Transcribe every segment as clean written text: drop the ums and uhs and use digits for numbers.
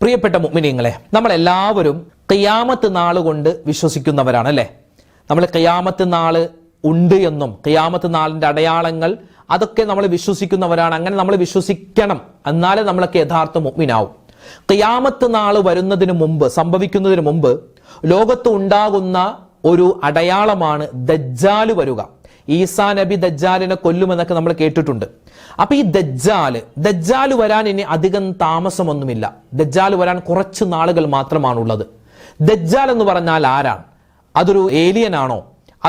പ്രിയപ്പെട്ട മുഅ്മിനീങ്ങളെ, നമ്മൾ എല്ലാവരും ഖിയാമത്ത് നാൾ കൊണ്ട് വിശ്വസിക്കുന്നവരാണ് അല്ലേ? നമ്മൾ ഖിയാമത്ത് നാൾ ഉണ്ട് എന്നും ഖിയാമത്ത് നാളിന്റെ അടയാളങ്ങൾ അതൊക്കെ നമ്മൾ വിശ്വസിക്കുന്നവരാണ്. അങ്ങനെ നമ്മൾ വിശ്വസിക്കണം, എന്നാലേ നമ്മളൊക്കെ യഥാർത്ഥ മുഅ്മിനാവും. ഖിയാമത്ത് നാൾ വരുന്നതിന് മുമ്പ്, സംഭവിക്കുന്നതിന് മുമ്പ് ലോകത്ത് ഉണ്ടാകുന്ന ഒരു അടയാളമാണ് ദജ്ജാൽ വരിക. ഈസാ നബി ദജ്ജാലിനെ കൊല്ലുമെന്നൊക്കെ നമ്മൾ കേട്ടിട്ടുണ്ട്. അപ്പൊ ഈ ദജ്ജാൽ വരാൻ ഇനി അധികം താമസമൊന്നുമില്ല. ദജ്ജാൽ വരാൻ കുറച്ച് നാളുകൾ മാത്രമാണുള്ളത്. ദജ്ജാൽ എന്ന് പറഞ്ഞാൽ ആരാണ്? അതൊരു ഏലിയൻ ആണോ?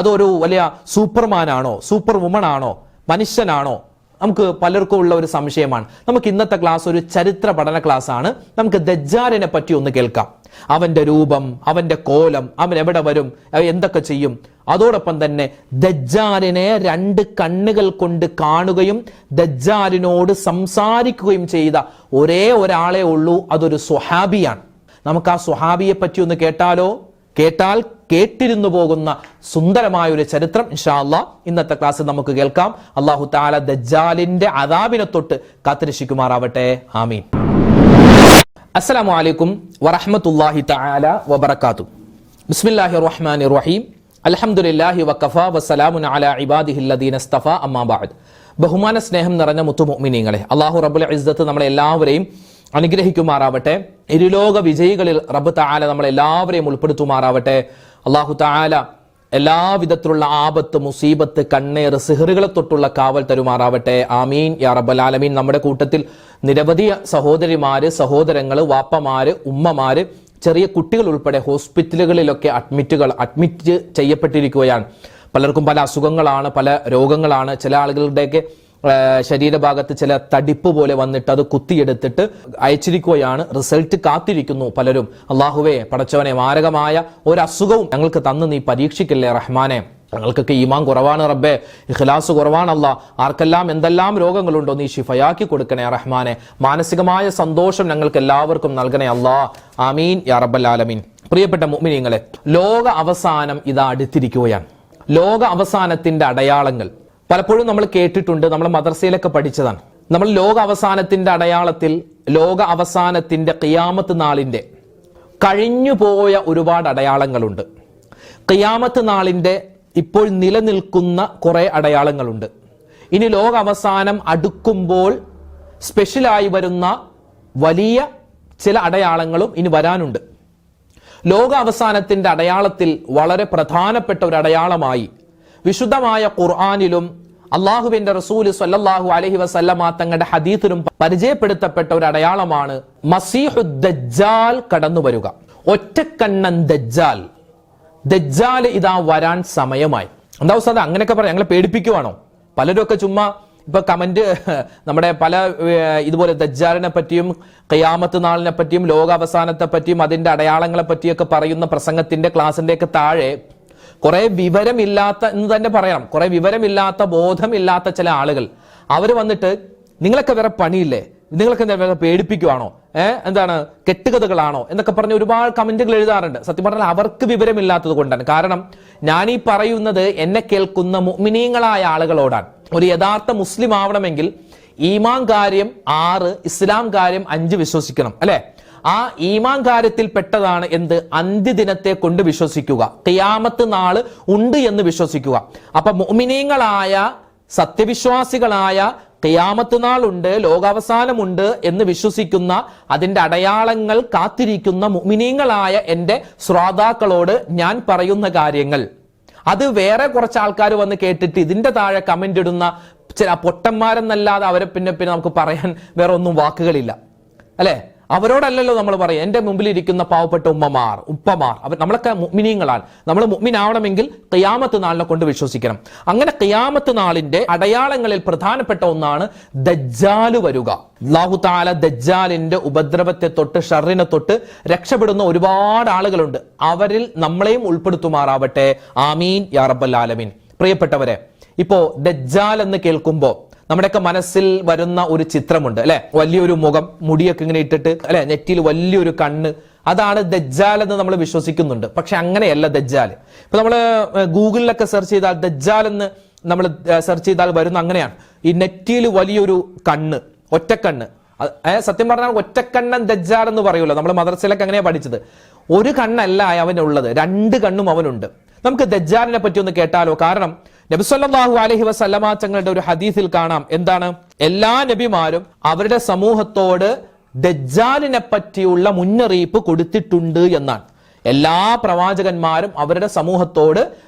അതൊരു വലിയ സൂപ്പർമാനാണോ? സൂപ്പർ വുമൺ ആണോ? മനുഷ്യനാണോ? നമുക്ക് പലർക്കും ഉള്ള ഒരു സംശയമാണ്. നമുക്ക് ഇന്നത്തെ ക്ലാസ് ഒരു ചരിത്ര പഠന ക്ലാസ് ആണ്. നമുക്ക് ദജ്ജാലിനെ പറ്റി ഒന്ന് കേൾക്കാം. അവന്റെ രൂപം, അവന്റെ കോലം, അവൻ എവിടെ വരും, എന്തൊക്കെ ചെയ്യും. അതോടൊപ്പം തന്നെ ദജ്ജാലിനെ 2 കണ്ണുകൾ കൊണ്ട് കാണുകയും ദജ്ജാലിനോട് സംസാരിക്കുകയും ചെയ്ത ഒരേ ഒരാളെ ഉള്ളൂ, അതൊരു സ്വഹാബിയാണ്. നമുക്ക് ആ സ്വഹാബിയെ പറ്റി ഒന്ന് കേട്ടാലോ? കേട്ടാൽ കേട്ടിരുന്നു പോകുന്ന സുന്ദരമായ ഒരു ചരിത്രം ഇൻഷാ അല്ലാഹ് ഇന്നത്തെ ക്ലാസ്സിൽ നമുക്ക് കേൾക്കാം. അല്ലാഹു തആല ദജ്ജാലിന്റെ അദാബിനെ തൊട്ട് കാത്തുരക്ഷിക്കുമാറാവട്ടെ. ആമീൻ. അസ്സലാമു അലൈക്കും വറഹ്മത്തുള്ളാഹി തആല വബറകാതുഹു. ബിസ്മില്ലാഹിർ റഹ്മാനിർ റഹീം. അൽഹംദുലില്ലാഹി വഖഫാ വസ്സലാമുൻ അലാ ഇബാദിഹിൽ ലദീന ഇസ്തഫാ അമ്മാ ബഅദ്. ബഹുമാന സ്നേഹം നിറഞ്ഞ മുത്തു മുഅ്മിനീങ്ങളെ, അല്ലാഹു റബ്ബുൽ ഇസ്സത്ത് നമ്മളെ എല്ലാവരെയും അനുഗ്രഹിക്കുമാറാവട്ടെ. ഇരുലോക വിജയികളിൽ റബ്ബ് തആല നമ്മളെ എല്ലാവരെയും ഉൾപ്പെടുത്തുമാറാവട്ടെ. അല്ലാഹു തആല എല്ലാവിധത്തിലുള്ള ആപത്ത്, മുസീബത്ത്, കണ്ണേർ, സിഹറുകളെ തൊട്ടുള്ള കാവൽ തരുമാറാവട്ടെ. ആമീൻ യാ റബ്ബൽ ആലമീൻ. നമ്മുടെ കൂട്ടത്തിൽ നിരവധി സഹോദരിമാര്, സഹോദരങ്ങള്, വാപ്പമാര്, ഉമ്മമാര്, ചെറിയ കുട്ടികൾ ഉൾപ്പെടെ ഹോസ്പിറ്റലുകളിലൊക്കെ അഡ്മിറ്റ് ചെയ്യപ്പെട്ടിരിക്കുകയാണ്. പലർക്കും പല അസുഖങ്ങളാണ്, പല രോഗങ്ങളാണ്. ചില ആളുകളുടെയൊക്കെ ശരീരഭാഗത്ത് ചില തടിപ്പ് പോലെ വന്നിട്ട് അത് കുത്തിയെടുത്തിട്ട് അയച്ചിരിക്കുകയാണ്. റിസൾട്ട് കാത്തിരിക്കുന്നു പലരും. അള്ളാഹുവേ പടച്ചവനെ, മാരകമായ ഒരു അസുഖവും ഞങ്ങൾക്ക് തന്ന് നീ പരീക്ഷിക്കല്ലേ റഹ്മാനെ. ഞങ്ങൾക്കൊക്കെ ഈമാൻ കുറവാണ് റബ്ബേ, ഇഖ്ലാസ് കുറവാണ് അല്ലാ. ആർക്കെല്ലാം എന്തെല്ലാം രോഗങ്ങളുണ്ടോ നീ ശിഫയാക്കി കൊടുക്കണേ റഹ്മാനെ. മാനസികമായ സന്തോഷം ഞങ്ങൾക്ക് എല്ലാവർക്കും നൽകണേ അല്ലാ. ആമീൻ യാ റബ്ബൽ ആലമീൻ. പ്രിയപ്പെട്ട മുഅ്മിനീങ്ങളെ, ലോക അവസാനം ഇതാ അടുത്തിരിക്കുകയാണ്. ലോക അവസാനത്തിന്റെ അടയാളങ്ങൾ പലപ്പോഴും നമ്മൾ കേട്ടിട്ടുണ്ട്, നമ്മൾ മദ്രസയിലൊക്കെ പഠിച്ചതാണ്. നമ്മൾ ലോക അവസാനത്തിന്റെ അടയാളത്തിൽ, ലോക അവസാനത്തിന്റെ ഖിയാമത്ത് നാളിന്റെ കഴിഞ്ഞുപോയ ഒരുപാട് അടയാളങ്ങളുണ്ട്. ഖിയാമത്ത് നാളിന്റെ ഇപ്പോൾ നിലനിൽക്കുന്ന കുറെ അടയാളങ്ങളുണ്ട്. ഇനി ലോക അവസാനം അടുക്കുമ്പോൾ സ്പെഷ്യലായി വരുന്ന വലിയ ചില അടയാളങ്ങളും ഇനി വരാനുണ്ട്. ലോക അവസാനത്തിന്റെ അടയാളത്തിൽ വളരെ പ്രധാനപ്പെട്ട ഒരു അടയാളമായി വിശുദ്ധമായ ഖുർആനിലും അള്ളാഹുവിന്റെ റസൂൽ സ്വല്ലല്ലാഹു അലൈഹി വസല്ലമ തങ്ങളുടെ ഹദീസിലും പരിചയപ്പെടുത്തപ്പെട്ട ഒരു അടയാളമാണ് മസീഹുദ് ദജ്ജാൽ കടന്നു വരിക. ഒറ്റക്കണ്ണൻ ദജ്ജാൽ. ദജ്ജാൽ ഇതാ വരാൻ സമയമായി. എന്താ ഉസ്താദ് അങ്ങനെയൊക്കെ പറയാം? ഞങ്ങളെ പേടിപ്പിക്കുവാണോ? പലരും ഒക്കെ ചുമ്മാ ഇപ്പൊ കമന്റ് നമ്മുടെ പല ഇതുപോലെ ദജ്ജാലിനെ പറ്റിയും ഖിയാമത്ത് നാളിനെ പറ്റിയും ലോകാവസാനത്തെ പറ്റിയും അതിന്റെ അടയാളങ്ങളെ പറ്റിയൊക്കെ പറയുന്ന പ്രസംഗത്തിന്റെ ക്ലാസിന്റെ ഒക്കെ താഴെ കുറെ വിവരമില്ലാത്ത എന്ന് തന്നെ പറയാം, കുറെ വിവരമില്ലാത്ത, ബോധമില്ലാത്ത ചില ആളുകൾ അവർ വന്നിട്ട് നിങ്ങളൊക്കെ വേറെ പണിയില്ലേ, നിങ്ങളൊക്കെ വേറെ പേടിപ്പിക്കുവാണോ, എന്താണ് കെട്ടുകഥകളാണോ എന്നൊക്കെ പറഞ്ഞ് ഒരുപാട് കമന്റുകൾ എഴുതാറുണ്ട്. സത്യം പറഞ്ഞാൽ അവർക്ക് വിവരമില്ലാത്തത് കൊണ്ടാണ്. കാരണം ഞാൻ ഈ പറയുന്നത് എന്നെ കേൾക്കുന്ന മുഅ്മിനീങ്ങളായ ആളുകളോടാണ്. ഒരു യഥാർത്ഥ മുസ്ലിം ആവണമെങ്കിൽ ഈമാൻ കാര്യം 6, ഇസ്ലാം കാര്യം 5 വിശ്വസിക്കണം അല്ലെ? ആ ഈമാൻ കാര്യത്തിൽ പെട്ടതാണ് എന്ത്? അന്ത്യദിനത്തെ കൊണ്ട് വിശ്വസിക്കുക, ഖിയാമത്ത് നാള് ഉണ്ട് എന്ന് വിശ്വസിക്കുക. അപ്പൊ മുഅ്മിനീങ്ങളായ സത്യവിശ്വാസികളായ ഖിയാമത്ത് നാളുണ്ട്, ലോകാവസാനമുണ്ട് എന്ന് വിശ്വസിക്കുന്ന, അതിന്റെ അടയാളങ്ങൾ കാത്തിരിക്കുന്ന മുഅ്മിനീങ്ങളായ എന്റെ ശ്രോതാക്കളോട് ഞാൻ പറയുന്ന കാര്യങ്ങൾ അത് വേറെ കുറച്ച് ആൾക്കാർ വന്ന് കേട്ടിട്ട് ഇതിന്റെ താഴെ കമന്റ് ഇടുന്ന ചില പൊട്ടന്മാരെന്നല്ലാതെ അവരെ പിന്നെ നമുക്ക് പറയാൻ വേറെ ഒന്നും വാക്കുകളില്ല അല്ലെ? അവരോടല്ലല്ലോ നമ്മൾ പറയും. എന്റെ മുമ്പിൽ ഇരിക്കുന്ന പാവപ്പെട്ട ഉപ്പമാർ, അവർ നമ്മളൊക്കെ മുഅ്മിനീങ്ങളാണ്. നമ്മൾ മുഅ്മിനാവണമെങ്കിൽ ഖിയാമത്ത് നാളിനെ കൊണ്ട് വിശ്വസിക്കണം. അങ്ങനെ ഖിയാമത്ത് നാളിന്റെ അടയാളങ്ങളിൽ പ്രധാനപ്പെട്ട ഒന്നാണ് ദജ്ജാൽ വരിക. അല്ലാഹു തആല ദജ്ജാലിന്റെ ഉപദ്രവത്തെ തൊട്ട്, ഷർറിനെ തൊട്ട് രക്ഷപ്പെടുന്ന ഒരുപാട് ആളുകളുണ്ട്. അവരിൽ നമ്മളെയും ഉൾപ്പെടുത്തുമാറാവട്ടെ. ആമീൻ യാ റബ്ബൽ ആലമീൻ. പ്രിയപ്പെട്ടവരെ, ഇപ്പോ ദജ്ജാൽ എന്ന് കേൾക്കുമ്പോ നമ്മുടെയൊക്കെ മനസ്സിൽ വരുന്ന ഒരു ചിത്രമുണ്ട് അല്ലെ? വലിയൊരു മുഖം, മുടിയൊക്കെ ഇങ്ങനെ ഇട്ടിട്ട് അല്ലെ, നെറ്റിയിൽ വലിയൊരു കണ്ണ്, അതാണ് ദജ്ജാൽ എന്ന് നമ്മൾ വിശ്വസിക്കുന്നുണ്ട്. പക്ഷെ അങ്ങനെയല്ല ദജ്ജാൽ. ഇപ്പൊ നമ്മള് ഗൂഗിളിലൊക്കെ സെർച്ച് ചെയ്താൽ ദജ്ജാൽ എന്ന് നമ്മൾ സെർച്ച് ചെയ്താൽ വരുന്ന അങ്ങനെയാണ്. ഈ നെറ്റിയിൽ വലിയൊരു കണ്ണ്, ഒറ്റക്കണ്ണ്, സത്യം പറഞ്ഞാൽ ഒറ്റക്കണ്ണൻ ദജ്ജാൽ എന്ന് പറയുമല്ലോ, നമ്മൾ മദ്രസയിലൊക്കെ അങ്ങനെയാ പഠിച്ചത്. ഒരു കണ്ണല്ല അവനുള്ളത്, 2 കണ്ണും അവനുണ്ട്. നമുക്ക് ദജ്ജാലിനെ പറ്റി ഒന്ന് കേട്ടാലോ? കാരണം നബി സല്ലല്ലാഹു അലൈഹി വസല്ലമ തങ്ങളുടെ ഒരു ഹദീസിൽ കാണാം, എന്താണ്? എല്ലാ നബിമാരും അവരുടെ സമൂഹത്തോട് ദജ്ജാലിനെ പറ്റിയുള്ള മുന്നറിയിപ്പ് കൊടുത്തിട്ടുണ്ട് എന്നാണ്. എല്ലാ പ്രവാചകന്മാരും അവരുടെ സമൂഹത്തോട്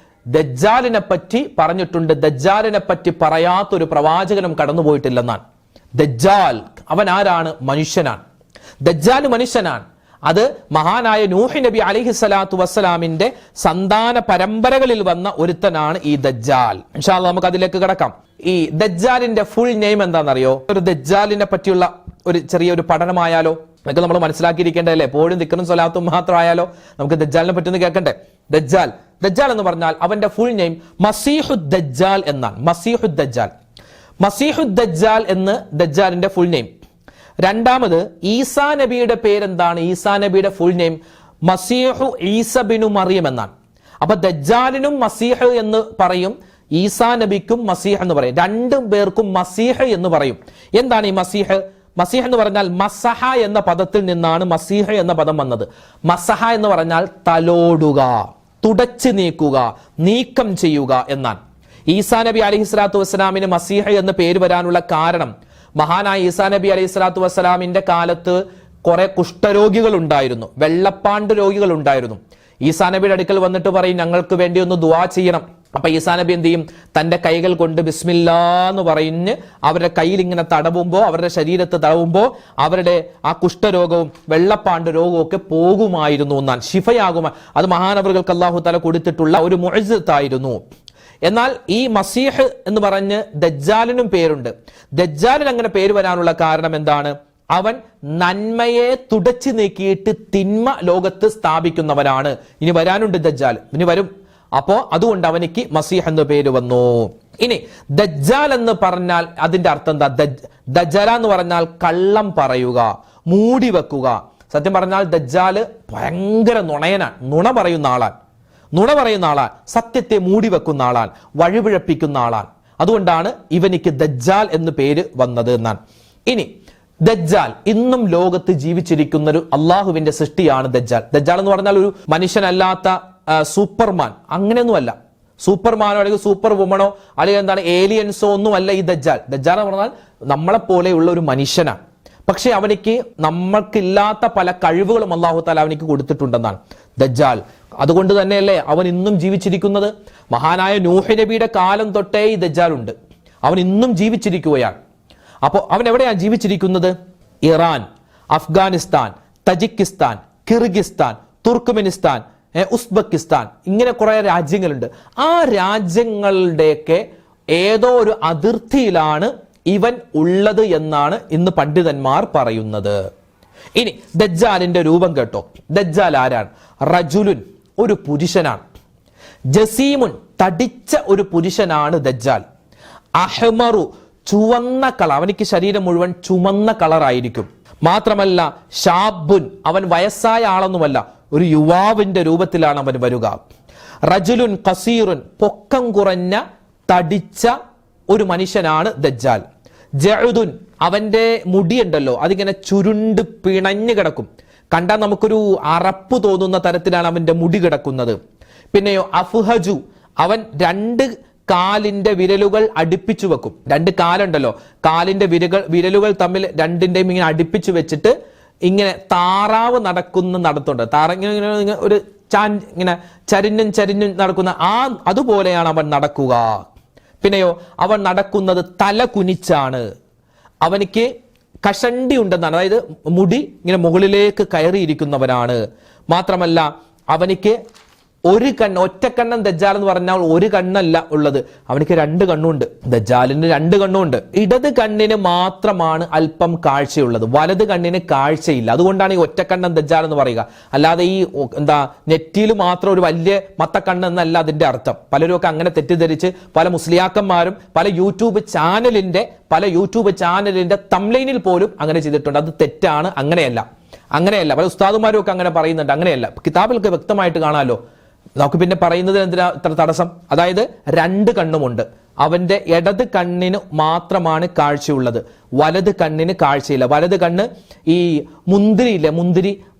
ദജ്ജാലിനെ പറ്റി പറഞ്ഞിട്ടുണ്ട്. ദജ്ജാലിനെ പറ്റി പറയാത്തൊരു പ്രവാചകനും കടന്നുപോയിട്ടില്ലെന്നാണ്. ദജ്ജാൽ അവൻ ആരാണ്? മനുഷ്യനാണ്. ദജ്ജാൽ മനുഷ്യനാണ്. അത് മഹാനായ നൂഹ് നബി അലൈഹി സ്വലാത്തു വസ്സലാമിന്റെ സന്താന പരമ്പരകളിൽ വന്ന ഒരുത്തനാണ് ഈ ദജ്ജാൽ. ഇൻഷാ അല്ലാഹ് നമുക്ക് അതിലേക്ക് കടക്കാം. ഈ ദജ്ജാലിന്റെ ഫുൾ നെയിം എന്താണെന്നറിയോ? ഒരു ദജ്ജാലിനെ പറ്റിയുള്ള ഒരു ചെറിയൊരു പഠനമായാലോ? അതൊക്കെ നമ്മൾ മനസ്സിലാക്കിയിരിക്കേണ്ടതല്ലേ? എപ്പോഴും ദിക്റും സ്വലാത്തും മാത്രമായാലോ? നമുക്ക് ദജ്ജാലിനെ പറ്റി ഒന്ന് കേൾക്കണ്ടേ? ദജ്ജാൽ എന്ന് പറഞ്ഞാൽ അവന്റെ ഫുൾ നെയിം മസീഹുദ് ദജ്ജാൽ എന്നാണ്. മസീഹുദ് ദജ്ജാൽ എന്ന് ദജ്ജാലിന്റെ ഫുൾ നെയിം. രണ്ടാമത് ഈസാ നബിയുടെ പേരെന്താണ്? ഈസാ നബിയുടെ ഫുൾ നെയിം മസീഹു ഈസ ബിനു മറിയം എന്നാണ്. അപ്പൊ ദജ്ജാലിനും മസീഹ് എന്ന് പറയും, ഈസാ നബിക്കും മസീഹ് എന്ന് പറയും. 2 പേർക്കും മസീഹ് എന്ന് പറയും. എന്താണ് ഈ മസീഹ്? മസീഹ് എന്ന് പറഞ്ഞാൽ മസഹ എന്ന പദത്തിൽ നിന്നാണ് മസീഹ് എന്ന പദം വന്നത്. മസഹ എന്ന് പറഞ്ഞാൽ തലോടുക, തുടച്ചു നീക്കുക, നീക്കം ചെയ്യുക എന്നാണ്. ഈസാ നബി അലൈഹി സ്വലാത്തു വസ്സലാമിന് മസീഹ് എന്ന് പേര് വരാനുള്ള കാരണം, മഹാനായ ഈസാ നബി അലൈഹി സ്വലാത്തു വസ്സലാമിന്റെ കാലത്ത് കുറെ കുഷ്ഠരോഗികൾ ഉണ്ടായിരുന്നു, വെള്ളപ്പാണ്ട് രോഗികൾ ഉണ്ടായിരുന്നു. ഈസാ നബിയുടെ അടുക്കൽ വന്നിട്ട് പറയും, ഞങ്ങൾക്ക് വേണ്ടി ഒന്ന് ദുആ ചെയ്യണം. അപ്പൊ ഈസാ നബി എന്ത് ചെയ്യും? തന്റെ കൈകൾ കൊണ്ട് ബിസ്മില്ലാ എന്ന് പറഞ്ഞ് അവരുടെ കയ്യിൽ ഇങ്ങനെ തടവുമ്പോ, അവരുടെ ശരീരത്ത് തടവുമ്പോ അവരുടെ ആ കുഷ്ഠരോഗവും വെള്ളപ്പാണ്ട് രോഗവും ഒക്കെ പോകുമായിരുന്നു എന്നാണ്, ശിഫയാകും. അത് മഹാനവറുകൾക്ക് അല്ലാഹു തആല കൊടുത്തിട്ടുള്ള ഒരു മുഅ്ജിസത്തായിരുന്നു. എന്നാൽ ഈ മസീഹ് എന്ന് പറഞ്ഞ് ദജ്ജാലിനും പേരുണ്ട്. ദജ്ജാലിന് അങ്ങനെ പേര് വരാനുള്ള കാരണം എന്താണ്? അവൻ നന്മയെ തുടച്ചു നീക്കിയിട്ട് തിന്മ ലോകത്ത് സ്ഥാപിക്കുന്നവനാണ്. ഇനി വരാനുണ്ട് ദജ്ജാൽ, ഇനി വരും. അപ്പോ അതുകൊണ്ട് അവനിക്ക് മസീഹ് എന്ന് പേര് വന്നു. ഇനി ദജ്ജാൽ എന്ന് പറഞ്ഞാൽ അതിന്റെ അർത്ഥം എന്താ? ദജ്ജാല എന്ന് പറഞ്ഞാൽ കള്ളം പറയുക, മൂടി വെക്കുക. സത്യം പറഞ്ഞാൽ ദജ്ജാല് ഭയങ്കര നുണയനാണ്, നുണ പറയുന്ന ആളാണ്, സത്യത്തെ മൂടി വെക്കുന്ന ആളാണ്, വഴിപിഴപ്പിക്കുന്ന ആളാണ്. അതുകൊണ്ടാണ് ഇവനിക്ക് ദജ്ജാൽ എന്ന് പേര് വന്നത് എന്നാണ്. ഇനി ദജ്ജാൽ ഇന്നും ലോകത്ത് ജീവിച്ചിരിക്കുന്ന ഒരു അള്ളാഹുവിന്റെ സൃഷ്ടിയാണ് ദജ്ജാൽ. ദജ്ജാൽ എന്ന് പറഞ്ഞാൽ ഒരു മനുഷ്യനല്ലാത്ത സൂപ്പർമാൻ, അങ്ങനെയൊന്നുമല്ല. സൂപ്പർമാനോ അല്ലെങ്കിൽ സൂപ്പർ വുമണോ അല്ലെങ്കിൽ എന്താണ് ഏലിയൻസോ ഒന്നുമല്ല ഈ ദജ്ജാൽ. ദജ്ജാൽ എന്ന് പറഞ്ഞാൽ നമ്മളെപ്പോലെയുള്ള ഒരു മനുഷ്യനാണ്. പക്ഷെ അവനിക്ക് നമ്മൾക്കില്ലാത്ത പല കഴിവുകളും അല്ലാഹു തആല അവനിക്ക് കൊടുത്തിട്ടുണ്ടെന്നാണ് ദജ്ജാൽ. അതുകൊണ്ട് തന്നെയല്ലേ അവൻ ഇന്നും ജീവിച്ചിരിക്കുന്നത്. മഹാനായ നൂഹ് നബിയുടെ കാലം തൊട്ടേ ഈ ദജ്ജാൽ ഉണ്ട്, അവൻ ഇന്നും ജീവിച്ചിരിക്കുകയാണ്. അപ്പോൾ അവൻ എവിടെയാണ് ജീവിച്ചിരിക്കുന്നത്? Iran, Afghanistan, Tajikistan, Kyrgyzstan, Turkmenistan, Uzbekistan, ഇങ്ങനെ കുറെ രാജ്യങ്ങളുണ്ട്. ആ രാജ്യങ്ങളുടെയൊക്കെ ഏതോ ഒരു അതിർത്തിയിലാണ് ഇവൻ ഉള്ളത് എന്നാണ് ഇന്ന് പണ്ഡിതന്മാർ പറയുന്നത്. ഇനി ദജ്ജാലിന്റെ രൂപം കേട്ടോ. ദജ്ജാൽ ആരാണ്? റജുലുൻ, ഒരു പുരുഷനാണ്. ജസീമുൻ, തടിച്ച ഒരു പുരുഷനാണ് ദജ്ജാൽ. അഹ്മറു, ചുവന്ന കളർ, അവനിക്ക് ശരീരം മുഴുവൻ ചുമന്ന കളറായിരിക്കും. മാത്രമല്ല ഷാബുൻ, അവൻ വയസ്സായ ആളൊന്നുമല്ല, ഒരു യുവാവിന്റെ രൂപത്തിലാണ് അവൻ വരിക. റജുലുൻ ഖസീറുൻ, പൊക്കം കുറഞ്ഞ തടിച്ച ഒരു മനുഷ്യനാണ് ദജ്ജാൽ. ജഅദുൻ, അവന്റെ മുടിയുണ്ടല്ലോ അതിങ്ങനെ ചുരുണ്ട് പിണഞ്ഞു കിടക്കും, കണ്ടാൽ നമുക്കൊരു അറപ്പ് തോന്നുന്ന തരത്തിലാണ് അവന്റെ മുടി കിടക്കുന്നത്. പിന്നെയോ അഫ്ഹജു, അവൻ 2 കാലിന്റെ വിരലുകൾ അടുപ്പിച്ചു വെക്കും. 2 കാലുണ്ടല്ലോ, കാലിന്റെ വിരലുകൾ തമ്മിൽ രണ്ടിന്റെയും ഇങ്ങനെ അടുപ്പിച്ചു വെച്ചിട്ട് ഇങ്ങനെ താറാവ് നടത്തുണ്ട്. ഇങ്ങനെ ഒരു ഇങ്ങനെ ചരിഞ്ഞും നടക്കുന്ന അതുപോലെയാണ് അവൻ നടക്കുക. പിന്നെയോ അവൻ നടക്കുന്നത് തല കുനിച്ചാണ്. അവനിക്ക് കഷണ്ടി ഉണ്ടെന്നാണ്, അതായത് മുടി ഇങ്ങനെ മുകളിലേക്ക് കയറിയിരിക്കുന്നവനാണ്. മാത്രമല്ല അവനിക്ക് ഒറ്റക്കണ്ണൻ ദജ്ജാൽ എന്ന് പറഞ്ഞാൽ ഒരു കണ്ണല്ല ഉള്ളത്, അവനിക്ക് 2 കണ്ണുണ്ട്. ദജ്ജാലിന് 2 കണ്ണുണ്ട്. ഇടത് കണ്ണിന് മാത്രമാണ് അല്പം കാഴ്ചയുള്ളത്, വലത് കണ്ണിന് കാഴ്ചയില്ല. അതുകൊണ്ടാണ് ഈ ഒറ്റക്കണ്ണൻ ദജ്ജാൽ എന്ന് പറയുക. അല്ലാതെ ഈ നെറ്റിയിൽ മാത്രം ഒരു വലിയ മത്തക്കണ്ണ് എന്നല്ല അതിന്റെ അർത്ഥം. പലരും ഒക്കെ അങ്ങനെ തെറ്റിദ്ധരിച്ച് പല മുസ്ലിയാക്കന്മാരും പല യൂട്യൂബ് ചാനലിന്റെ തംബ്ലൈനിൽ പോലും അങ്ങനെ ചെയ്തിട്ടുണ്ട്. അത് തെറ്റാണ്, അങ്ങനെയല്ല. പല ഉസ്താദുമാരും ഒക്കെ അങ്ങനെ പറയുന്നുണ്ട്, അങ്ങനെയല്ല. കിതാബിലൊക്കെ വ്യക്തമായിട്ട് കാണാമല്ലോ. നമുക്ക് പിന്നെ പറയുന്നത് എന്തിനാ ഇത്ര തടസ്സം? അതായത് 2 കണ്ണുമുണ്ട്. അവന്റെ ഇടത് കണ്ണിന് മാത്രമാണ് കാഴ്ചയുള്ളത്, വലത് കണ്ണിന് കാഴ്ചയില്ല. വലത് കണ്ണ് ഈ മുന്തിരിയില്ലേ,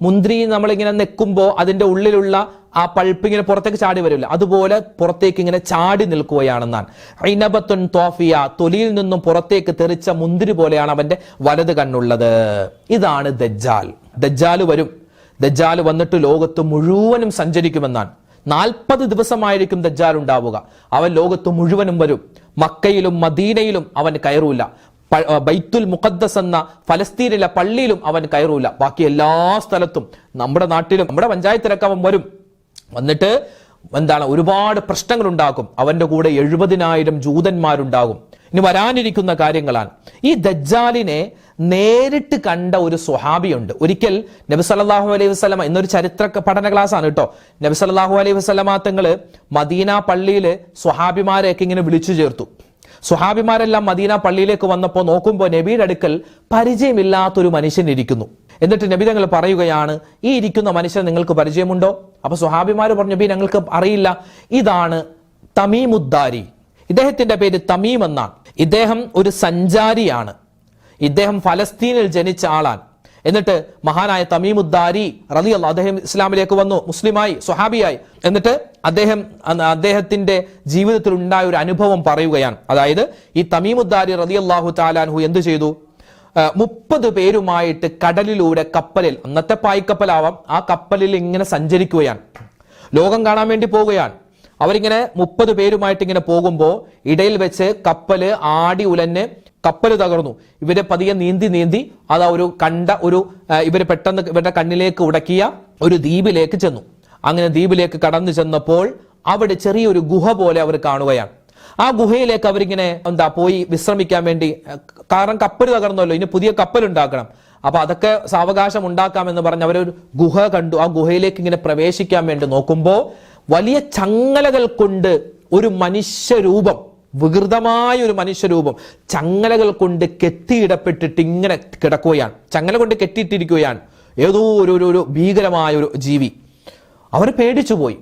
മുന്തിരി നമ്മളിങ്ങനെ നെക്കുമ്പോൾ അതിന്റെ ഉള്ളിലുള്ള ആ പൾപ്പ് ഇങ്ങനെ പുറത്തേക്ക് ചാടി വരില്ല, അതുപോലെ പുറത്തേക്ക് ഇങ്ങനെ ചാടി നിൽക്കുകയാണെന്നാണ്. ഐനബത്തുൻ തോഫിയ, തൊലിയിൽ നിന്നും പുറത്തേക്ക് തെറിച്ച മുന്തിരി പോലെയാണ് അവന്റെ വലത് കണ്ണുള്ളത്. ഇതാണ് ദജ്ജാൽ. ദജ്ജാൽ വരും. ദജ്ജാൽ വന്നിട്ട് ലോകത്ത് മുഴുവനും സഞ്ചരിക്കുമെന്നാണ്. 40 ദിവസമായിരിക്കും ദജ്ജാൽ ഉണ്ടാവുക. അവൻ ലോകത്ത് മുഴുവനും വരും. മക്കയിലും മദീനയിലും അവൻ കയറൂല. ബൈത്തുൽ മുഖദ്ദസ് എന്ന ഫലസ്തീനിലെ പള്ളിയിലും അവൻ കയറൂല. ബാക്കി എല്ലാ സ്ഥലത്തും, നമ്മുടെ നാട്ടിലും നമ്മുടെ പഞ്ചായത്തിലൊക്കെ അവൻ വരും. വന്നിട്ട് ഒരുപാട് പ്രശ്നങ്ങൾ ഉണ്ടാക്കും. അവന്റെ കൂടെ 70,000 ജൂതന്മാരുണ്ടാകും. ഇനി വരാനിരിക്കുന്ന കാര്യങ്ങളാണ്. ഈ ദജ്ജാലിനെ നേരിട്ട് കണ്ട ഒരു സ്വഹാബിയുണ്ട്. ഒരിക്കൽ നബി സല്ലല്ലാഹു അലൈഹി വസല്ലമ, എന്നൊരു ചരിത്ര പഠന ക്ലാസ് ആണ് കേട്ടോ, നബി സല്ലല്ലാഹു അലൈഹി വസല്ലമ തങ്ങള് മദീന പള്ളിയില് സ്വഹാബിമാരെയൊക്കെ ഇങ്ങനെ വിളിച്ചു ചേർത്തു. സ്വഹാബിമാരെല്ലാം മദീന പള്ളിയിലേക്ക് വന്നപ്പോൾ നോക്കുമ്പോൾ നബിയുടെ അടുക്കൽ പരിചയമില്ലാത്തൊരു മനുഷ്യൻ ഇരിക്കുന്നു. എന്നിട്ട് നബി തങ്ങൾ പറയുകയാണ്, ഈ ഇരിക്കുന്ന മനുഷ്യൻ നിങ്ങൾക്ക് പരിചയമുണ്ടോ? അപ്പൊ സ്വഹാബിമാർ പറഞ്ഞു, നബി ഞങ്ങൾക്ക് അറിയില്ല. ഇതാണ് തമീമുദ്ദാരി. ഇദ്ദേഹത്തിന്റെ പേര് തമീം എന്നാണ്. ഇദ്ദേഹം ഒരു സഞ്ചാരിയാണ്. ഇദ്ദേഹം ഫലസ്തീനിൽ ജനിച്ച ആളാണ്. എന്നിട്ട് മഹാനായ തമീമുദ്ദാരി റളിയല്ലാഹു, അദ്ദേഹം ഇസ്ലാമിലേക്ക് വന്നു, മുസ്ലിമായി, സ്വഹാബിയായി. എന്നിട്ട് അദ്ദേഹത്തിന്റെ ജീവിതത്തിൽ ഉണ്ടായ ഒരു അനുഭവം പറയുകയാണ്. അതായത് ഈ തമീമുദ്ദാരി റളിയല്ലാഹു തആല അൻഹു എന്ത് ചെയ്തു? 30 പേരുമായിട്ട് കടലിലൂടെ കപ്പലിൽ, അന്നത്തെ പായ്ക്കപ്പലാവാം, ആ കപ്പലിൽ ഇങ്ങനെ സഞ്ചരിക്കുകയാണ്. ലോകം കാണാൻ വേണ്ടി പോവുകയാണ്. അവരിങ്ങനെ 30 പേരുമായിട്ട് ഇങ്ങനെ പോകുമ്പോൾ ഇടയിൽ വെച്ച് കപ്പല് ആടി ഉലഞ്ഞ് കപ്പൽ തകർന്നു. ഇവരെ പതിയെ നീന്തി അതാ ഇവര് പെട്ടെന്ന് ഇവരുടെ കണ്ണിലേക്ക് ഉടക്കിയ ഒരു ദ്വീപിലേക്ക് ചെന്നു. അങ്ങനെ ദ്വീപിലേക്ക് കടന്നു ചെന്നപ്പോൾ അവിടെ ചെറിയൊരു ഗുഹ പോലെ അവർ കാണുകയാണ്. ആ ഗുഹയിലേക്ക് അവരിങ്ങനെ പോയി വിശ്രമിക്കാൻ വേണ്ടി, കാരണം കപ്പൽ തകർന്നല്ലോ, ഇനി പുതിയ കപ്പൽ ഉണ്ടാക്കണം. അപ്പൊ അതൊക്കെ സാവകാശം ഉണ്ടാക്കാമെന്ന് പറഞ്ഞ് അവരൊരു ഗുഹ കണ്ടു. ആ ഗുഹയിലേക്ക് ഇങ്ങനെ പ്രവേശിക്കാൻ വേണ്ടി നോക്കുമ്പോൾ വലിയ ചങ്ങലകൾ കൊണ്ട് ഒരു മനുഷ്യരൂപം, വികൃതമായ ഒരു മനുഷ്യരൂപം ചങ്ങലകൾ കൊണ്ട് കെട്ടിയിടപ്പെട്ടിട്ട് ഇങ്ങനെ കിടക്കുകയാണ്. ചങ്ങല കൊണ്ട് കെട്ടിയിട്ടിരിക്കുകയാണ് ഏതോ ഒരു ഭീകരമായ ഒരു ജീവി. അവർ പേടിച്ചുപോയി.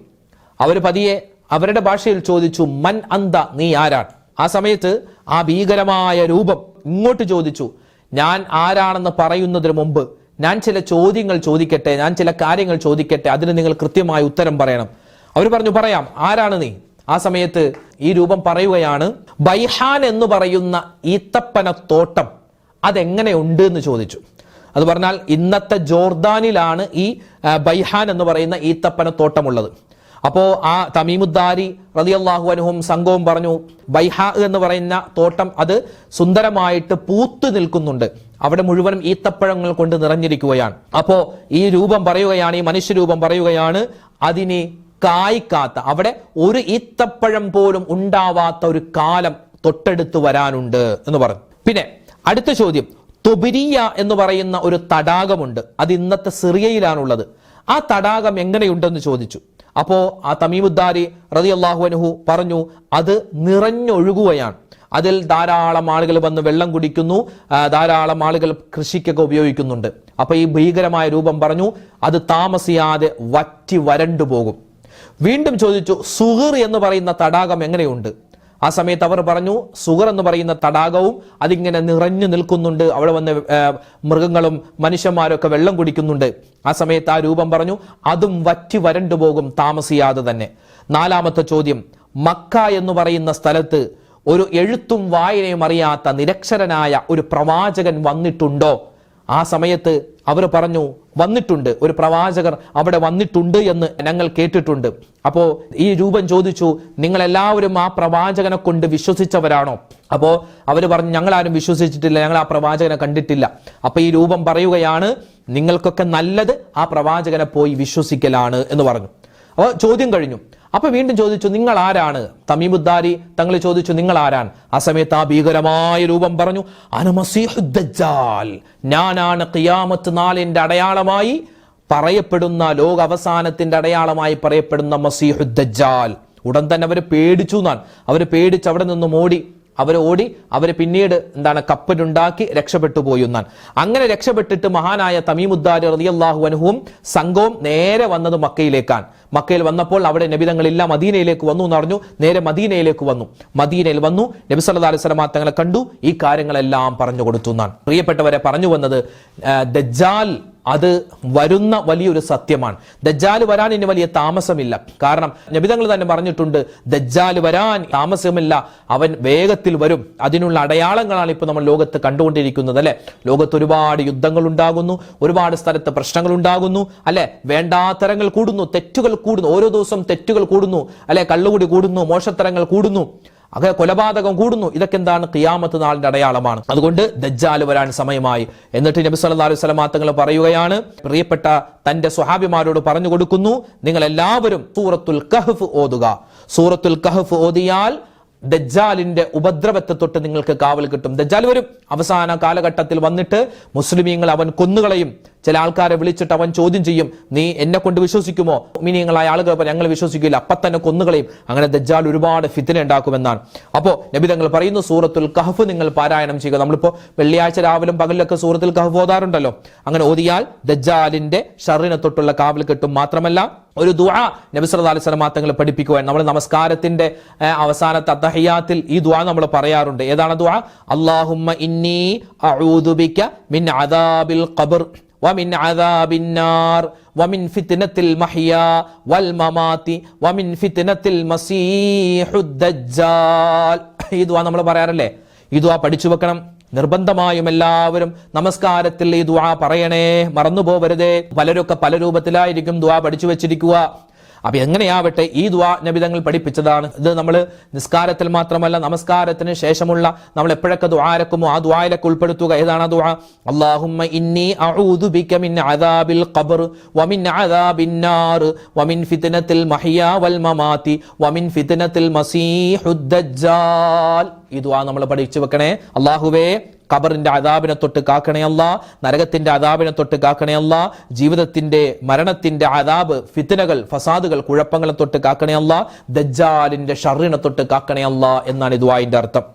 അവർ പതിയെ അവരുടെ ഭാഷയിൽ ചോദിച്ചു, മൻ അന്ത, നീ ആരാണ്? ആ സമയത്ത് ആ ഭീകരമായ രൂപം ഇങ്ങോട്ട് ചോദിച്ചു, ഞാൻ ആരാണെന്ന് പറയുന്നതിന് മുമ്പ് ഞാൻ ചില ചോദ്യങ്ങൾ ചോദിക്കട്ടെ, ഞാൻ ചില കാര്യങ്ങൾ ചോദിക്കട്ടെ, അതിന് നിങ്ങൾ കൃത്യമായ ഉത്തരം പറയണം. അവർ പറഞ്ഞു, പറയാം, ആരാണ് നീ? ആ സമയത്ത് ഈ രൂപം പറയുകയാണ്, ബൈഹാൻ എന്ന് പറയുന്ന ഈത്തപ്പന തോട്ടം അതെങ്ങനെയുണ്ട് എന്ന് ചോദിച്ചു. അത് പറഞ്ഞാൽ ഇന്നത്തെ ജോർദാനിലാണ് ഈ ബൈഹാൻ എന്ന് പറയുന്ന ഈത്തപ്പന തോട്ടമുള്ളത്. അപ്പോ ആ തമീമുദ്ദാരി റളിയല്ലാഹു അൻഹും സംഘവും പറഞ്ഞു, ബൈഹാ എന്ന് പറയുന്ന തോട്ടം അത് സുന്ദരമായിട്ട് പൂത്തു നിൽക്കുന്നുണ്ട്, അവിടെ മുഴുവനും ഈത്തപ്പഴങ്ങൾ കൊണ്ട് നിറഞ്ഞിരിക്കുകയാണ്. അപ്പോ ഈ രൂപം പറയുകയാണ്, ഈ മനുഷ്യരൂപം പറയുകയാണ്, അതിന് കായ്ക്കാത്ത, അവിടെ ഒരു ഈത്തപ്പഴം പോലും ഉണ്ടാവാത്ത ഒരു കാലം തൊട്ടടുത്ത് വരാനുണ്ട് എന്ന് പറഞ്ഞു. പിന്നെ അടുത്ത ചോദ്യം, തൊബിരിയ എന്ന് പറയുന്ന ഒരു തടാകമുണ്ട്, അത് ഇന്നത്തെ സിറിയയിലാണുള്ളത്. ആ തടാകം എങ്ങനെയുണ്ടെന്ന് ചോദിച്ചു. അപ്പോ ആ തമീമുദ്ദാരി റളിയല്ലാഹു അൻഹു പറഞ്ഞു, അത് നിറഞ്ഞൊഴുകുകയാണ്, അതിൽ ധാരാളം ആളുകൾ വന്ന് വെള്ളം കുടിക്കുന്നു, ധാരാളം ആളുകൾ കൃഷിക്കൊക്കെ ഉപയോഗിക്കുന്നുണ്ട്. അപ്പൊ ഈ ഭീകരമായ രൂപം പറഞ്ഞു, അത് താമസിയാതെ വറ്റി വരണ്ടു പോകും. വീണ്ടും ചോദിച്ചു, സുഗർ എന്ന് പറയുന്ന തടാകം എങ്ങനെയുണ്ട്? ആ സമയത്ത് അവർ പറഞ്ഞു, സുഗർ എന്ന് പറയുന്ന തടാകവും അതിങ്ങനെ നിറഞ്ഞു നിൽക്കുന്നുണ്ട്, അവിടെ വന്ന് മൃഗങ്ങളും മനുഷ്യന്മാരൊക്കെ വെള്ളം കുടിക്കുന്നുണ്ട്. ആ സമയത്ത് ആ രൂപം പറഞ്ഞു, അതും വറ്റി വരണ്ടു പോകും താമസിയാതെ തന്നെ. 4-മത്തെ ചോദ്യം, മക്ക എന്ന് പറയുന്ന സ്ഥലത്ത് ഒരു എഴുത്തും വായനയും അറിയാത്ത നിരക്ഷരനായ ഒരു പ്രവാചകൻ വന്നിട്ടുണ്ടോ? ആ സമയത്ത് അവർ പറഞ്ഞു, വന്നിട്ടുണ്ട്, ഒരു പ്രവാചകർ അവിടെ വന്നിട്ടുണ്ട് എന്ന് ഞങ്ങൾ കേട്ടിട്ടുണ്ട്. അപ്പോ ഈ രൂപം ചോദിച്ചു, നിങ്ങൾ എല്ലാവരും ആ പ്രവാചകനെ കൊണ്ട് വിശ്വസിച്ചവരാണോ? അപ്പോ അവര് പറഞ്ഞു, ഞങ്ങളാരും വിശ്വസിച്ചിട്ടില്ല, ഞങ്ങൾ ആ പ്രവാചകനെ കണ്ടിട്ടില്ല. അപ്പൊ ഈ രൂപം പറയുകയാണ്, നിങ്ങൾക്കൊക്കെ നല്ലത് ആ പ്രവാചകനെ പോയി വിശ്വസിക്കലാണ് എന്ന് പറഞ്ഞു. അപ്പോൾ ചോദ്യം കഴിഞ്ഞു. അപ്പൊ വീണ്ടും ചോദിച്ചു, നിങ്ങൾ ആരാണ്? തമീമുദ്ദാരി തങ്ങൾ ചോദിച്ചു, നിങ്ങൾ ആരാണ്? ആ സമയത്ത് ആ ഭീകരമായ രൂപം പറഞ്ഞു, അന മസീഹുദ് ദജ്ജാൽ, ഞാനാണ് ഖിയാമത്ത് നാളിന്റെ അടയാളമായി പറയപ്പെടുന്ന, ലോക അവസാനത്തിന്റെ അടയാളമായി പറയപ്പെടുന്ന മസീഹുദ് ദജ്ജാൽ. ഉടൻ തന്നെ അവർ പേടിച്ചു എന്നാണ്. അവർ പേടിച്ച് അവിടെ നിന്നും ഓടി. ഓടി അവർ പിന്നീട് കപ്പലുണ്ടാക്കി രക്ഷപ്പെട്ടു പോയി എന്നാണ്. അങ്ങനെ രക്ഷപ്പെട്ടിട്ട് മഹാനായ തമീമുദ്ദാരി റളിയല്ലാഹു അൻഹുവും സംഘവും നേരെ വന്നത് മക്കയിലേക്കാണ്. മക്കയിൽ വന്നപ്പോൾ അവിടെ നബി തങ്ങളില്ല, മദീനയിലേക്ക് വന്നു എന്ന് പറഞ്ഞു. നേരെ മദീനയിലേക്ക് വന്നു. മദീനയിൽ വന്നു നബി സല്ലല്ലാഹു അലൈഹി വസല്ലം തങ്ങളെ കണ്ടു. ഈ കാര്യങ്ങളെല്ലാം പറഞ്ഞു കൊടുത്തു എന്നാണ്. പ്രിയപ്പെട്ടവരെ, പറഞ്ഞു വന്നത് ദജ്ജാൽ അത് വരുന്ന വലിയൊരു സത്യമാണ്. ദജ്ജാൽ വരാൻ ഇനി വലിയ താമസമില്ല. കാരണം നബിതങ്ങൾ തന്നെ പറഞ്ഞിട്ടുണ്ട്, ദജ്ജാൽ വരാൻ താമസമില്ല, അവൻ വേഗത്തിൽ വരും. അതിനുള്ള അടയാളങ്ങളാണ് ഇപ്പോൾ നമ്മൾ ലോകത്ത് കണ്ടുകൊണ്ടിരിക്കുന്നത് അല്ലെ. ലോകത്ത് ഒരുപാട് യുദ്ധങ്ങൾ ഉണ്ടാകുന്നു, ഒരുപാട് സ്ഥലത്ത് പ്രശ്നങ്ങൾ ഉണ്ടാകുന്നു അല്ലെ. വേണ്ടാത്തരങ്ങൾ കൂടുന്നു, തെറ്റുകൾ കൂടുന്നു, ഓരോ ദിവസം തെറ്റുകൾ കൂടുന്നു അല്ലെ. കള്ളുകുടി കൂടുന്നു, മോശത്തരങ്ങൾ കൂടുന്നു, കൊലപാതകം കൂടുന്നു. ഇതൊക്കെ എന്താണ്? ഖിയാമത്ത് നാളിന്റെ അടയാളമാണ്. അതുകൊണ്ട് ദജ്ജാൽ വരാൻ സമയമായി. എന്നിട്ട് നബി സല്ലല്ലാഹു അലൈഹി വസല്ലം തങ്ങൾ പറയുകയാണ്, പ്രിയപ്പെട്ട തന്റെ സ്വഹാബിമാരോട് പറഞ്ഞു കൊടുക്കുന്നു, നിങ്ങൾ എല്ലാവരും സൂറത്തുൽ കഹ്ഫ് ഓതുക. സൂറത്തുൽ കഹ്ഫ് ഓതിയാൽ ദജ്ജാലിന്റെ ഉപദ്രവത്തെ തൊട്ട് നിങ്ങൾക്ക് കാവൽ കിട്ടും. ദജ്ജാൽ വരും, അവസാന കാലഘട്ടത്തിൽ വന്നിട്ട് മുസ്ലിമീങ്ങൾ അവൻ കൊന്നുകളയും. ചില ആൾക്കാരെ വിളിച്ചിട്ട് അവൻ ചോദ്യം ചെയ്യും, നീ എന്നെ കൊണ്ട് വിശ്വസിക്കുമോ? മുഅ്മിനീങ്ങളായ ആളുകൾ ഞങ്ങൾ വിശ്വസിക്കില്ല, അപ്പൊ തന്നെ കൊന്നുകളയും. അങ്ങനെ ദജ്ജാൽ ഒരുപാട് ഫിത്ന ഉണ്ടാക്കുമെന്നാണ്. അപ്പോ നബി തങ്ങൾ പറയുന്നു, സൂറത്തുൽ കഹ്ഫ് നിങ്ങൾ പാരായണം ചെയ്യുക. നമ്മളിപ്പോ വെള്ളിയാഴ്ച രാവിലും പകലിലൊക്കെ സൂറത്തുൽ കഹ്ഫ് ഓതാറുണ്ടല്ലോ. അങ്ങനെ ഓതിയാൽ ദജ്ജാലിന്റെ ഷർറിനെ തൊട്ടുള്ള കാവൽ കിട്ടും. മാത്രമല്ല ഒരു ദുആ നബി സല്ലല്ലാഹു അലൈഹി വസല്ലം തങ്ങൾ പഠിപ്പിക്കുവാൻ, നമ്മൾ നമസ്കാരത്തിന്റെ അവസാനത്തെ അത്തഹിയാത്തിൽ ഈ ദുആ നമ്മൾ പറയാറുണ്ട്. ഏതാണ് ദുആ? അല്ലാഹുമ്മ ഇന്നി അഊദു ബിക മിൻ അദാബിൽ ഖബ്ർ വമിൻ അദാബിൻ നാർ വമിൻ ഫിത്നത്തിൽ മഹ്യാ വൽ മമാതി വമിൻ ഫിത്നത്തിൽ മസീഹുദ് ദജ്ജാൽ. ഈ ദുആ നമ്മൾ പറയാറല്ലേ. ഈ ദുആ പഠിച്ചു വെക്കണം. നിർബന്ധമായും എല്ലാവരും നമസ്കാരത്തിൽ ഈ ദുആ പറയണേ, മറന്നുപോകരുതേ. പലരൊക്കെ പല രൂപത്തിലായിരിക്കും ദുആ പഠിച്ചു വെച്ചിരിക്കുക. അപ്പൊ എങ്ങനെയാവട്ടെ, ഈ ദുആ നബി തങ്ങൾ പഠിപ്പിച്ചതാണ്. ഇത് നമ്മൾ നിസ്കാരത്തിൽ മാത്രമല്ല, നമസ്കാരത്തിന് ശേഷമുള്ള നമ്മൾ എപ്പോഴൊക്കെ ദുആ ഇറക്കുമോ ആ ദുആയിലൊക്കെ ഉൾപ്പെടുത്തുക. ഏതാണ് ആ ദുആ? അല്ലാഹുമ്മ ഇന്നി അഊദു ബിക മിൻ അദാബിൽ ഖബ്ർ വമിൻ അദാബിൻ നാർ വമിൻ ഫിത്നത്തിൽ മഹ്യാ വൽ മമാതി വമിൻ ഫിത്നത്തിൽ മസീഹുദ് ദജ്ജാൽ. ഈ ദുആ നമ്മൾ പഠിച്ചു വെക്കണേ. അല്ലാഹുവേ, ഖബറിന്റെ അദാബിനെ തൊട്ട് കാക്കണേ അല്ലാ, നരകത്തിന്റെ അദാബിനെ തൊട്ട് കാക്കണേ അല്ലാ, ജീവിതത്തിന്റെ മരണത്തിന്റെ അദാബ്, ഫിത്നകൾ, ഫസാദുകൾ, കുഴപ്പങ്ങളെ തൊട്ട് കാക്കണേ അല്ലാ, ദജ്ജാലിന്റെ ഷർറിനെ തൊട്ട് കാക്കണേ അല്ലാ എന്നാണ് ഈ ദുആഇന്റെ അർത്ഥം.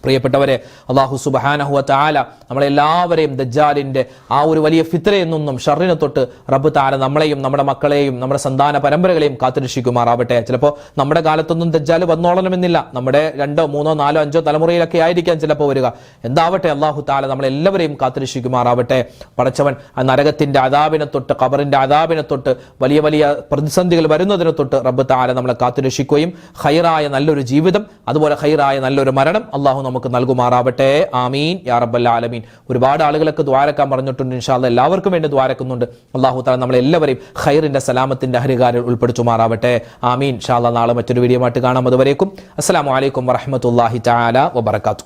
പ്രിയപ്പെട്ടവരെ, അല്ലാഹു സുബ്ഹാനഹു വ തആല നമ്മളെല്ലാവരെയും ദജ്ജാലിന്റെ ആ ഒരു വലിയ ഫിത്നയിൽ നിന്നും ഷർറിനെ തൊട്ട് റബ്ബ് തആല നമ്മളെയും നമ്മുടെ മക്കളെയും നമ്മുടെ സന്താന പരമ്പരകളെയും കാത്തുരക്ഷിക്കുമാറാവട്ടെ. ചിലപ്പോൾ നമ്മുടെ കാലത്തൊന്നും ദജ്ജാൽ വന്നോളണമെന്നില്ല, നമ്മുടെ 2, 3, 4, 5 തലമുറയിലൊക്കെ ആയിരിക്കാം ചിലപ്പോൾ വരിക. എന്താവട്ടെ, അല്ലാഹു തആല നമ്മളെല്ലാവരെയും കാത്തുരക്ഷിക്കുമാറാവട്ടെ. പടച്ചവൻ ആ നരകത്തിന്റെ അദാബിനെ തൊട്ട്, ഖബറിന്റെ അദാബിനെ തൊട്ട്, വലിയ വലിയ പ്രതിസന്ധികൾ വരുന്നതിനെ തൊട്ട് റബ്ബ് തആല നമ്മളെ കാത്തുരക്ഷിക്കുകയും ഖൈറായ നല്ലൊരു ജീവിതം, അതുപോലെ ഖൈറായ നല്ലൊരു മരണം അല്ലാഹു നമുക്ക് നൽകുമാറാവട്ടെ. ആമീൻ യാ റബ്ബൽ ആലമീൻ. ഒരുപാട് ആളുകളൊക്കെ ദുആരക്കാൻ പറഞ്ഞിട്ടുണ്ട്. ഇൻഷാ അല്ലാഹ് എല്ലാവർക്കും വേണ്ടി ദുആരക്കുന്നുണ്ട്. അല്ലാഹു തആല നമ്മളെല്ലാവരെയും ഖൈറിന്റെ സലാമത്തിന്റെ അഹരികാരിൽ ഉൾപ്പെടുത്തുമാറാവട്ടെ. ആമീൻ. ഇൻഷാ അല്ലാഹ് നാളെ മറ്റൊരു വീഡിയോ ആയിട്ട് കാണാം. അതുവരേക്കും അസ്സലാമു അലൈക്കും വറഹ്മത്തുള്ളാഹി തആല വബറകാതുഹു.